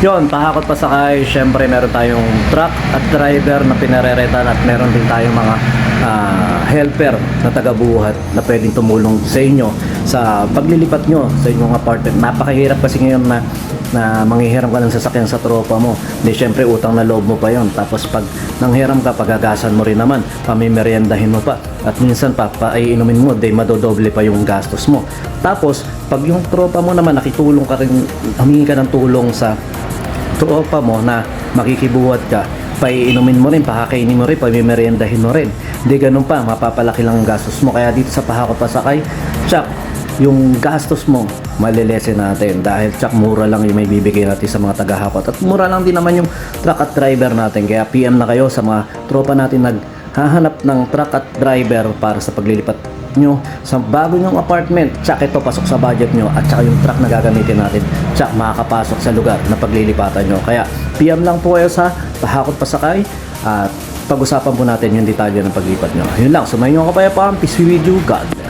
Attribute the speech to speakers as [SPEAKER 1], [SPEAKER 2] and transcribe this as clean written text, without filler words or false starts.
[SPEAKER 1] Yon, pahakot pa sakay, syempre meron tayong truck at driver na pinareretan at meron din tayong mga helper na taga-buhat na pwedeng tumulong sa inyo sa paglilipat nyo sa inyong apartment. Napakahirap kasi ngayon na manghihiram ka ng sasakyan sa tropa mo. Di syempre utang na loob mo pa yon. Tapos pag nanghiram ka, pagagasan mo rin naman, pamimeryendahin mo pa. At minsan pa, inumin mo, di madodoble pa yung gastos mo. Tapos, pag yung tropa mo naman, nakitulong ka rin, humingi ka ng tulong sa tropa mo na makikibuhat ka, paiinumin mo rin, pakakainin mo rin, pamimeryendahin mo rin. Hindi ganun pa, mapapalaki lang ang gastos mo. Kaya dito sa Pahakot Pasakay, tsak, yung gastos mo, malilesen natin. Dahil tsak, mura lang yung may bibigay natin sa mga taga-hakot. At mura lang din naman yung truck at driver natin. Kaya PM na kayo sa mga tropa natin naghahanap ng truck at driver para sa paglilipat nyo sa bago nyong apartment. Tsak, ito pasok sa budget nyo at saka yung truck na gagamitin natin, tsak, makakapasok sa lugar na paglilipatan nyo. Kaya PM lang po kayo sa Pahakot Pasakay at pag-usapan po natin yung detalye ng paglipat nyo. Yun lang, sumayin nyo ang kapayapaan. Peace be with you. God bless.